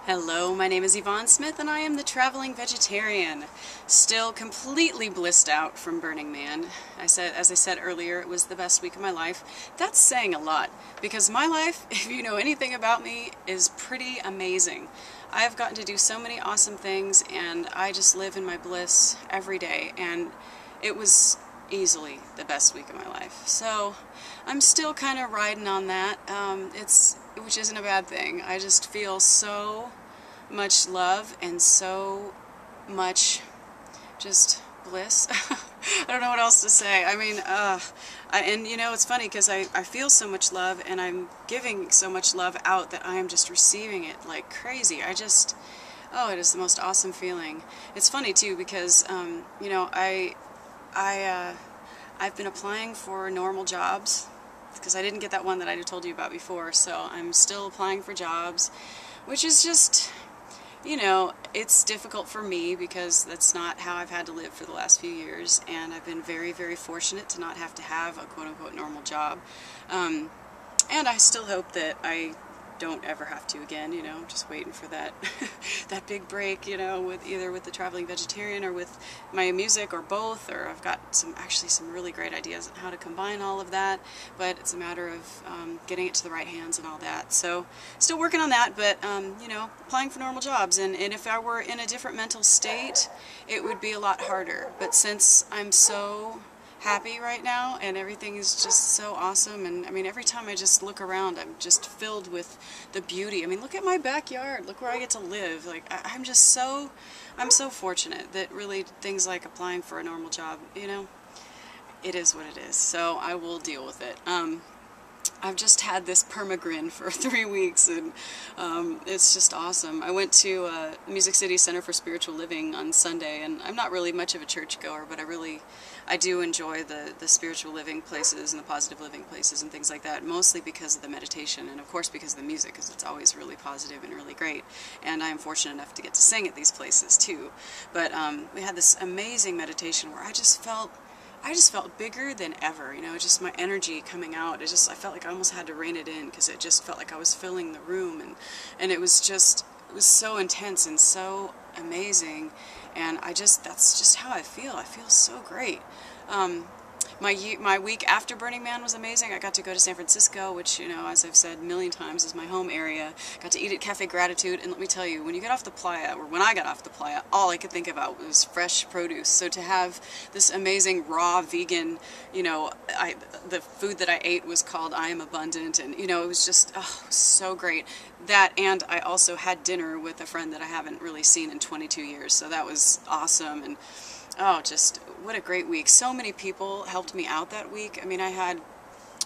Hello, my name is Yvonne Smith and I am the Traveling Vegetarian. Still completely blissed out from Burning Man. As I said earlier, it was the best week of my life. That's saying a lot, because my life, if you know anything about me, is pretty amazing. I have gotten to do so many awesome things and I just live in my bliss every day, and it was easily the best week of my life. So I'm still kind of riding on that, which isn't a bad thing. I just feel so much love and so much just bliss. I don't know what else to say. I mean, and you know, it's funny because I feel so much love and I'm giving so much love out that I am just receiving it like crazy. Oh, it is the most awesome feeling. It's funny too because, you know, I've been applying for normal jobs because I didn't get that one that I told you about before, so I'm still applying for jobs, which is just, you know, it's difficult for me because that's not how I've had to live for the last few years, and I've been very, very fortunate to not have to have a quote-unquote normal job. And I still hope that I don't ever have to again, you know. I'm just waiting for that that big break, you know, either with the Traveling Vegetarian or with my music or both, or I've got actually some really great ideas on how to combine all of that, but it's a matter of getting it to the right hands and all that. So still working on that, but you know, applying for normal jobs, and if I were in a different mental state it would be a lot harder, but since I'm so happy right now and everything is just so awesome, and I mean, every time I just look around I'm just filled with the beauty. I mean, look at my backyard, look where I get to live. Like, I'm so fortunate that really things like applying for a normal job, you know, it is what it is, so I will deal with it. I've just had this permagrin for 3 weeks, and it's just awesome. I went to Music City Center for Spiritual Living on Sunday, and I'm not really much of a churchgoer, but I do enjoy the spiritual living places and the positive living places and things like that, mostly because of the meditation and of course because of the music, because it's always really positive and really great, and I am fortunate enough to get to sing at these places too. But we had this amazing meditation where I just felt bigger than ever, you know, just my energy coming out. I felt like I almost had to rein it in because it just felt like I was filling the room, and it was so intense and so amazing, and that's just how I feel. I feel so great. My week after Burning Man was amazing. I got to go to San Francisco, which, you know, as I've said a million times, is my home area. Got to eat at Cafe Gratitude, and let me tell you, when you get off the playa, or when I got off the playa, all I could think about was fresh produce. So to have this amazing raw vegan, you know, the food that I ate was called I Am Abundant, and you know, it was just so great. That, and I also had dinner with a friend that I haven't really seen in 22 years, so that was awesome. And oh, just what a great week. So many people helped me out that week. I mean, I had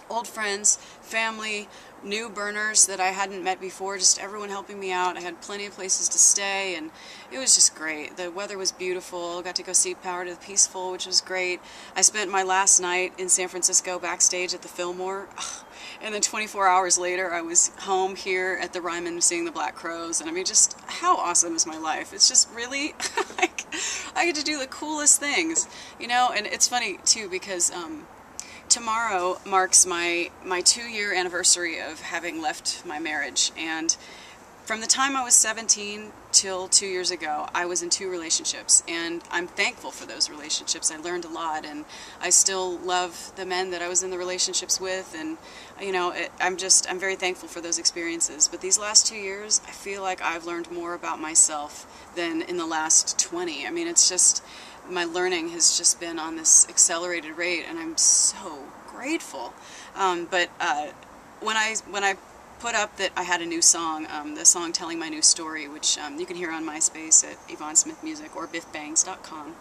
old friends, family, new burners that I hadn't met before, just everyone helping me out. I had plenty of places to stay, and it was just great. The weather was beautiful. Got to go see Power to the Peaceful, which was great. I spent my last night in San Francisco backstage at the Fillmore, and then 24 hours later I was home here at the Ryman seeing the Black Crows, and I mean, just how awesome is my life? It's just really, like, I get to do the coolest things, you know. And it's funny too because tomorrow marks my 2-year anniversary of having left my marriage, and from the time I was 17 till 2 years ago, I was in 2 relationships, and I'm thankful for those relationships. I learned a lot, and I still love the men that I was in the relationships with, and you know, I'm very thankful for those experiences. But these last 2 years, I feel like I've learned more about myself than in the last 20. I mean, it's just, my learning has just been on this accelerated rate, and I'm so grateful. But when I put up that I had a new song, the song Telling My New Story, which you can hear on MySpace at Yvonne Smith Music or biffbangs.com.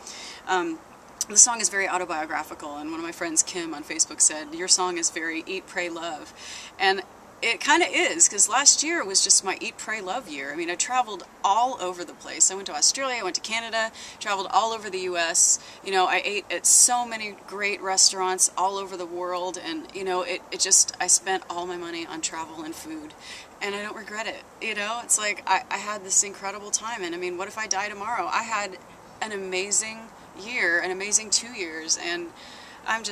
The song is very autobiographical, and one of my friends, Kim, on Facebook said, your song is very eat, pray, love. And it kind of is, because last year was just my eat, pray, love year. I mean, I traveled all over the place. I went to Australia, I went to Canada, traveled all over the US. You know, I ate at so many great restaurants all over the world, and you know, I spent all my money on travel and food, and I don't regret it. You know, it's like I had this incredible time, and I mean, what if I die tomorrow? I had an amazing year, an amazing 2 years, and I'm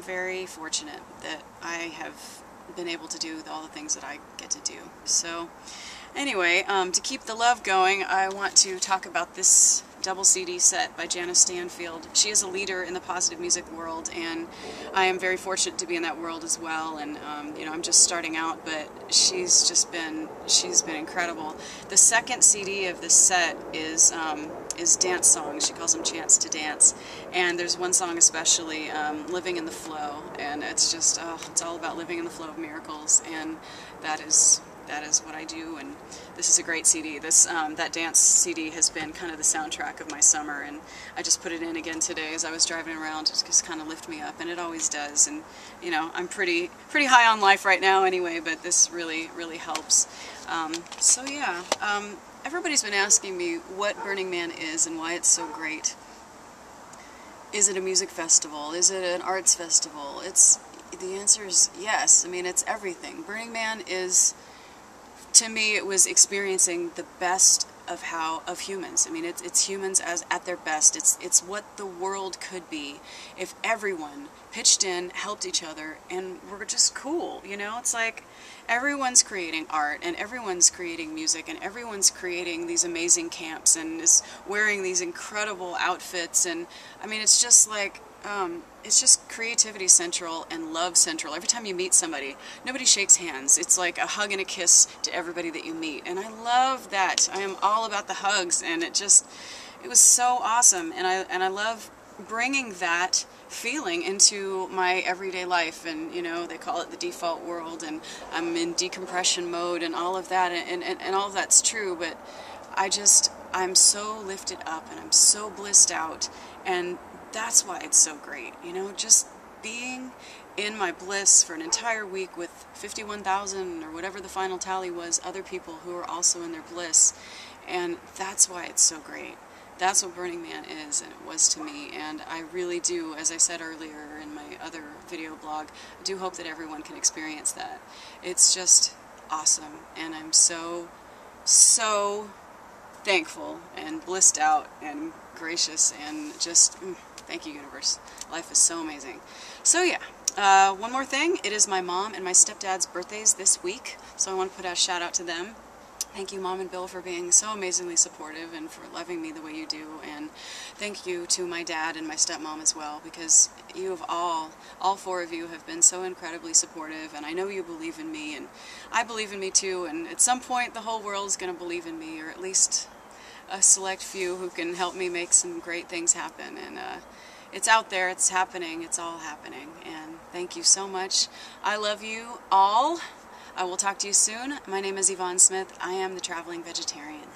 very fortunate that I have been able to do all the things that I get to do. So Anyway, to keep the love going, I want to talk about this double CD set by Janice Stanfield. She is a leader in the positive music world, and I am very fortunate to be in that world as well. And you know, I'm just starting out, but she's been incredible. The second CD of this set is dance songs. She calls them Chants to Dance, and there's one song especially, Living in the Flow, and it's just it's all about living in the flow of miracles, and that is what I do, and this is a great CD. This that dance CD has been kind of the soundtrack of my summer, and I just put it in again today as I was driving around to just kind of lift me up, and it always does. And you know, I'm pretty high on life right now anyway, but this really helps. So yeah, everybody's been asking me what Burning Man is and why it's so great. Is it a music festival? Is it an arts festival? The answer is yes. I mean, it's everything. Burning Man is, to me, it was experiencing the best of humans. I mean, it's humans at their best. It's what the world could be if everyone pitched in, helped each other, and we're just cool. You know, it's like everyone's creating art, and everyone's creating music, and everyone's creating these amazing camps, and is wearing these incredible outfits, and I mean, it's just like it's just creativity central and love central. Every time you meet somebody, nobody shakes hands. It's like a hug and a kiss to everybody that you meet. And I love that. I am all about the hugs, and it was so awesome. And I love bringing that feeling into my everyday life. And you know, they call it the default world, and I'm in decompression mode and all of that, and all of that's true, but I'm so lifted up, and I'm so blissed out, and that's why it's so great, you know, just being in my bliss for an entire week with 51,000 or whatever the final tally was, other people who are also in their bliss, and that's why it's so great. That's what Burning Man is, and it was to me, and I really do, as I said earlier in my other video blog, I do hope that everyone can experience that. It's just awesome, and I'm so thankful and blissed out and gracious, and just thank you, universe. Life is so amazing. So yeah, one more thing. It is my mom and my stepdad's birthdays this week, so I want to put a shout out to them. Thank you, Mom and Bill, for being so amazingly supportive and for loving me the way you do, and thank you to my dad and my stepmom as well, because you have all four of you have been so incredibly supportive, and I know you believe in me, and I believe in me too, and at some point the whole world is going to believe in me, or at least a select few who can help me make some great things happen. And it's out there, it's happening, it's all happening, and thank you so much. I love you all. I will talk to you soon. My name is Yvonne Smith. I am the Traveling Vegetarian.